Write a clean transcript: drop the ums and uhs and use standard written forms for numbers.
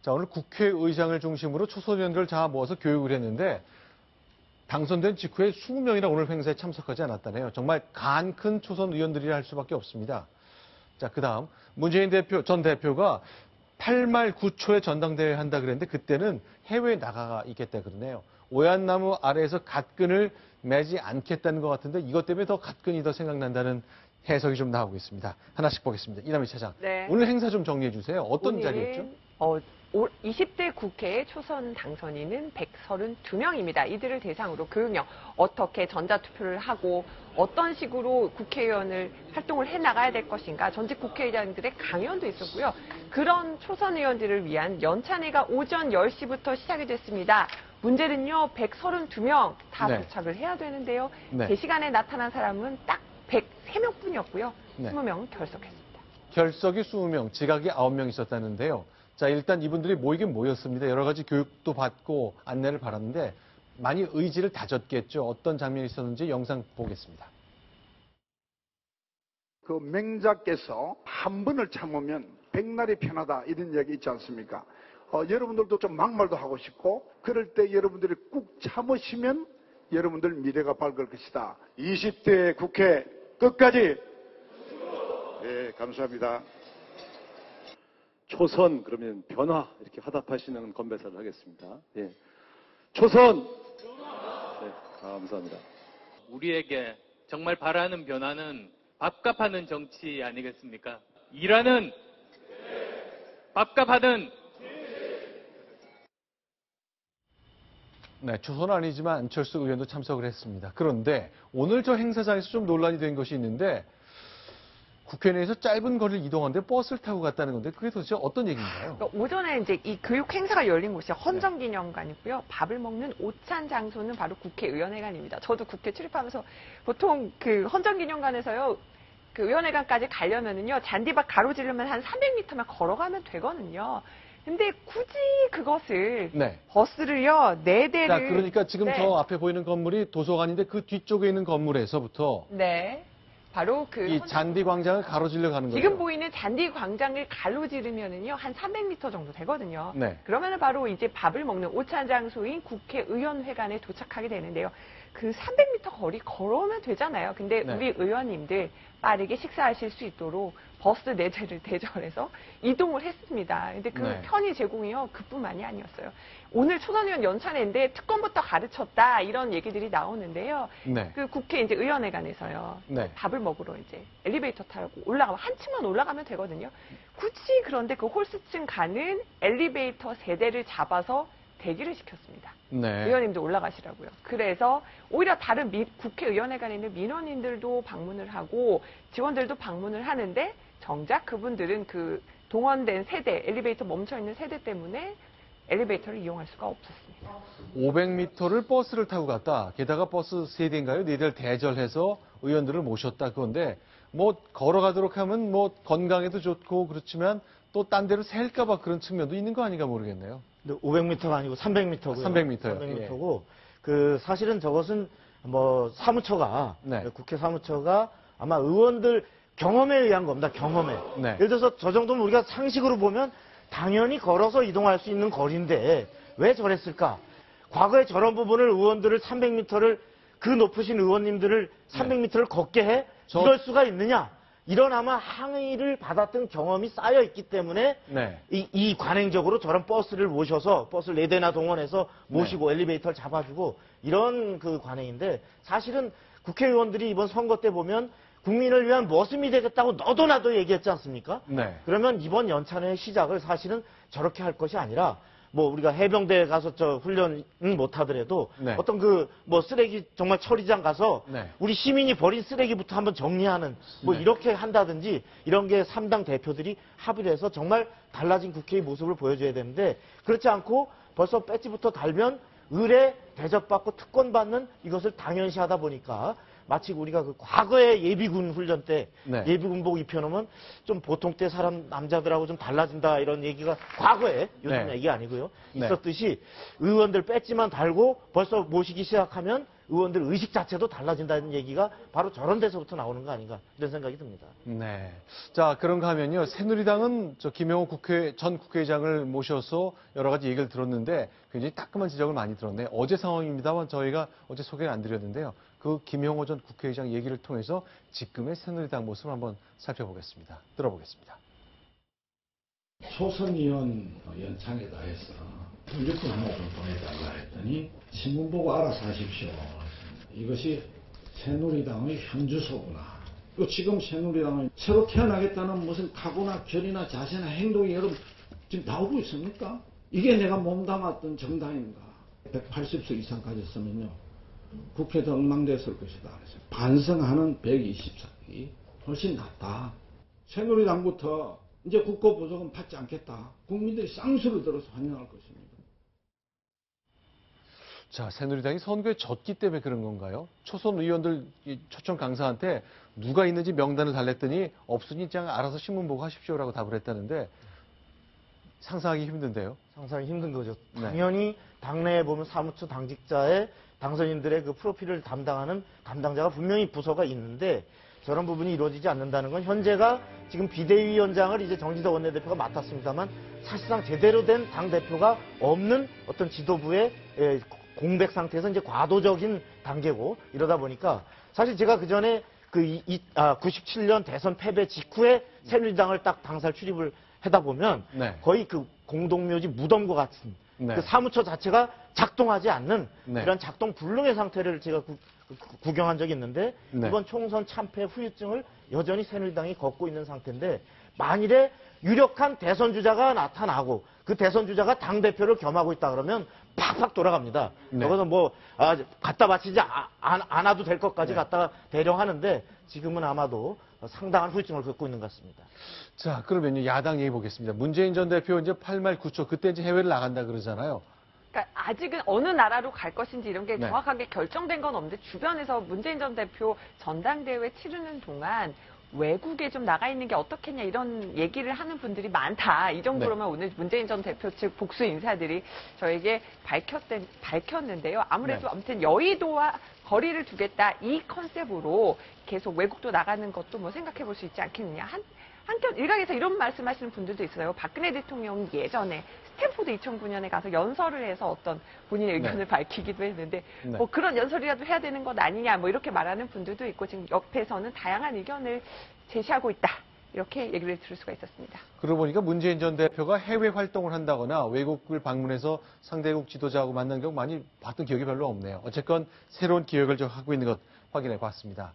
자, 오늘 국회의장을 중심으로 초선 의원들을 다 모아서 교육을 했는데 당선된 직후에 20명이나 오늘 행사에 참석하지 않았다네요. 정말 간 큰 초선 의원들이라 할 수밖에 없습니다. 자, 그다음 문재인 전 대표가 8말 9초에 전당대회 한다 그랬는데 그때는 해외에 나가 있겠다 그러네요. 오얏나무 아래에서 갓근을 매지 않겠다는 것 같은데 이것 때문에 더 갓근이 더 생각난다는 해석이 좀 나오고 있습니다. 하나씩 보겠습니다. 이남희 차장. 네. 오늘 행사 좀 정리해 주세요. 어떤 자리였죠? 20대 국회 초선 당선인은 132명입니다. 이들을 대상으로 교육령, 어떻게 전자투표를 하고 어떤 식으로 국회의원을 활동을 해나가야 될 것인가, 전직 국회의장들의 강연도 있었고요. 그런 초선 의원들을 위한 연찬회가 오전 10시부터 시작이 됐습니다. 문제는요, 132명 다 네. 도착을 해야 되는데요. 네. 제 시간에 나타난 사람은 딱 103명뿐이었고요. 네. 20명 결석했습니다. 결석이 20명, 지각이 9명 있었다는데요. 자, 일단 이분들이 모이긴 모였습니다. 여러 가지 교육도 받고 안내를 받았는데 많이 의지를 다졌겠죠. 어떤 장면이 있었는지 영상 보겠습니다. 그 맹자께서 한 번을 참으면 백날이 편하다 이런 얘기 있지 않습니까? 여러분들도 좀 막말도 하고 싶고 그럴 때 여러분들이 꾹 참으시면 여러분들 미래가 밝을 것이다. 20대 국회 끝까지. 네, 감사합니다. 초선 그러면 변화 이렇게 화답하시는 건배사를 하겠습니다. 예. 초선. 네, 감사합니다. 우리에게 정말 바라는 변화는 밥값하는 정치 아니겠습니까? 일하는 밥값하는. 네, 초선 아니지만 안철수 의원도 참석을 했습니다. 그런데 오늘 저 행사장에서 좀 논란이 된 것이 있는데 국회 내에서 짧은 거리를 이동하는데 버스를 타고 갔다는 건데 그게 도대체 어떤 얘기인가요? 그러니까 오전에 이제 이 교육 행사가 열린 곳이 헌정기념관이고요. 밥을 먹는 오찬 장소는 바로 국회의원회관입니다. 저도 국회 출입하면서 보통 그 헌정기념관에서요. 그 의원회관까지 가려면은요. 잔디밭 가로지르면 한 300m만 걸어가면 되거든요. 근데 굳이 그것을 네. 버스를요. 4대를 자, 그러니까 지금 네. 저 앞에 보이는 건물이 도서관인데 그 뒤쪽에 있는 건물에서부터 네. 바로 그 이 잔디 광장을 가로질러 가는 거죠. 지금 보이는 잔디 광장을 가로지르면은요 한 300m 정도 되거든요. 네. 그러면은 바로 이제 밥을 먹는 오찬 장소인 국회의원회관에 도착하게 되는데요. 그 300m 거리 걸어오면 되잖아요. 근데 네. 우리 의원님들 빠르게 식사하실 수 있도록 버스 4대를 대절해서 이동을 했습니다. 근데 그 네. 편의 제공이요 그뿐만이 아니었어요. 오늘 초선의원 연찬회인데 특검부터 가르쳤다 이런 얘기들이 나오는데요. 네. 그 국회 이제 의원회관에서요. 네. 밥을 먹으러 이제 엘리베이터 타고 올라가면 한 층만 올라가면 되거든요. 굳이 그런데 그 홀스층 가는 엘리베이터 3대를 잡아서 대기를 시켰습니다. 네. 의원님들 올라가시라고요. 그래서 오히려 다른 국회의원회관에 있는 민원인들도 방문을 하고 직원들도 방문을 하는데 정작 그분들은 그 동원된 세대, 엘리베이터 멈춰있는 세대 때문에 엘리베이터를 이용할 수가 없었습니다. 500m를 버스를 타고 갔다. 게다가 버스 3대인가요? 4대를 대절해서 의원들을 모셨다. 그건데 뭐 걸어가도록 하면 뭐 건강에도 좋고 그렇지만 또 딴 데로 셀까봐 그런 측면도 있는 거 아닌가 모르겠네요. 500m가 아니고 300m고요. 300m 요. 300m고 그 사실은 저것은 뭐 사무처가 네. 국회 사무처가 아마 의원들 경험에 의한 겁니다. 경험에. 네. 예를 들어서 저 정도면 우리가 상식으로 보면 당연히 걸어서 이동할 수 있는 거리인데 왜 저랬을까? 과거에 저런 부분을 의원들을 300m를 그 높으신 의원님들을 300m를 걷게 해 이럴 수가 있느냐? 이런 아마 항의를 받았던 경험이 쌓여 있기 때문에 네. 이 관행적으로 저런 버스를 모셔서 버스를 4대나 동원해서 모시고 엘리베이터를 잡아주고 이런 그 관행인데 사실은 국회의원들이 이번 선거 때 보면 국민을 위한 머슴이 되겠다고 너도 나도 얘기했지 않습니까? 네. 그러면 이번 연찬회의 시작을 사실은 저렇게 할 것이 아니라 뭐 우리가 해병대에 가서 저 훈련은 못 하더라도 네. 어떤 그 뭐 쓰레기 정말 처리장 가서 네. 우리 시민이 버린 쓰레기부터 한번 정리하는 뭐 네. 이렇게 한다든지 이런 게 3당 대표들이 합의를 해서 정말 달라진 국회의 모습을 보여줘야 되는데 그렇지 않고 벌써 배지부터 달면 의뢰 대접받고 특권받는 이것을 당연시하다 보니까 마치 우리가 그 과거의 예비군 훈련 때 네. 예비군복 입혀놓으면 좀 보통 때 사람 남자들하고 좀 달라진다 이런 얘기가 과거에 요즘 네. 얘기 아니고요. 네. 있었듯이 의원들 배지만 달고 벌써 모시기 시작하면 의원들 의식 자체도 달라진다는 얘기가 바로 저런 데서부터 나오는 거 아닌가 이런 생각이 듭니다. 네. 자, 그런가 하면요. 새누리당은 김영호 전 국회의장을 모셔서 여러 가지 얘기를 들었는데 굉장히 따끔한 지적을 많이 들었네요. 어제 상황입니다만 저희가 어제 소개를 안 드렸는데요. 그 김영호 전 국회의장 얘기를 통해서 지금의 새누리당 모습을 한번 살펴보겠습니다. 들어보겠습니다. 초선의원 연창에다 해서 분류권 하나 좀 보내달라 했더니 신문 보고 알아서 하십시오. 이것이 새누리당의 현주소구나. 지금 새누리당은 새로 태어나겠다는 무슨 각오나 결의나 자세나 행동이 여러분 지금 나오고 있습니까? 이게 내가 몸담았던 정당인가. 180석 이상 가졌으면요. 국회도 엉망됐을 것이다. 그래서 반성하는 120석이 훨씬 낫다. 새누리당부터 이제 국고보조금 받지 않겠다. 국민들이 쌍수를 들어서 환영할 것입니다. 자, 새누리당이 선거에 졌기 때문에 그런 건가요? 초선 의원들 초청 강사한테 누가 있는지 명단을 달랬더니 없으니 그냥 알아서 신문 보고 하십시오라고 답을 했다는데 상상하기 힘든데요. 상상이 힘든 거죠. 네. 당연히 당내에 보면 사무처 당직자의 당선인들의 그 프로필을 담당하는 담당자가 분명히 부서가 있는데 저런 부분이 이루어지지 않는다는 건 현재가 지금 비대위원장을 이제 정지덕 원내대표가 맡았습니다만 사실상 제대로 된 당대표가 없는 어떤 지도부의 공백 상태에서 이제 과도적인 단계고 이러다 보니까 사실 제가 그 전에 97년 대선 패배 직후에 새누리당을 딱 당살 출입을 하다 보면 네. 거의 그 공동묘지 무덤과 같은 네. 그 사무처 자체가 작동하지 않는 네. 이런 작동 불능의 상태를 제가 구경한 적이 있는데 네. 이번 총선 참패 후유증을 여전히 새누리당이 걷고 있는 상태인데 만일에 유력한 대선 주자가 나타나고 그 대선 주자가 당대표를 겸하고 있다 그러면 팍팍 돌아갑니다. 네. 여기서 갖다 바치지 않아도 될 것까지 네. 갖다가 대령하는데 지금은 아마도 상당한 후유증을 겪고 있는 것 같습니다. 자, 그러면요. 야당 얘기 보겠습니다. 문재인 전 대표 이제 8말 9초 그때 이제 해외를 나간다 그러잖아요. 그러니까 아직은 어느 나라로 갈 것인지 이런 게 네. 정확하게 결정된 건 없는데 주변에서 문재인 전 대표 전당대회 치르는 동안 외국에 좀 나가 있는 게 어떻겠냐 이런 얘기를 하는 분들이 많다. 이 정도로만 오늘 문재인 전 대표 측 복수 인사들이 저에게 밝혔는데요. 아무래도 네. 아무튼 여의도와 거리를 두겠다 이 컨셉으로 계속 외국도 나가는 것도 뭐 생각해 볼 수 있지 않겠느냐. 한편 일각에서 이런 말씀하시는 분들도 있어요. 박근혜 대통령이 예전에 스탠포드 2009년에 가서 연설을 해서 어떤 본인의 의견을 네. 밝히기도 했는데 네. 뭐 그런 연설이라도 해야 되는 것 아니냐 뭐 이렇게 말하는 분들도 있고 지금 옆에서는 다양한 의견을 제시하고 있다. 이렇게 얘기를 들을 수가 있었습니다. 그러고 보니까 문재인 전 대표가 해외 활동을 한다거나 외국을 방문해서 상대국 지도자하고 만난 경우 많이 봤던 기억이 별로 없네요. 어쨌건 새로운 기획을 좀 하고 있는 것 확인해 봤습니다.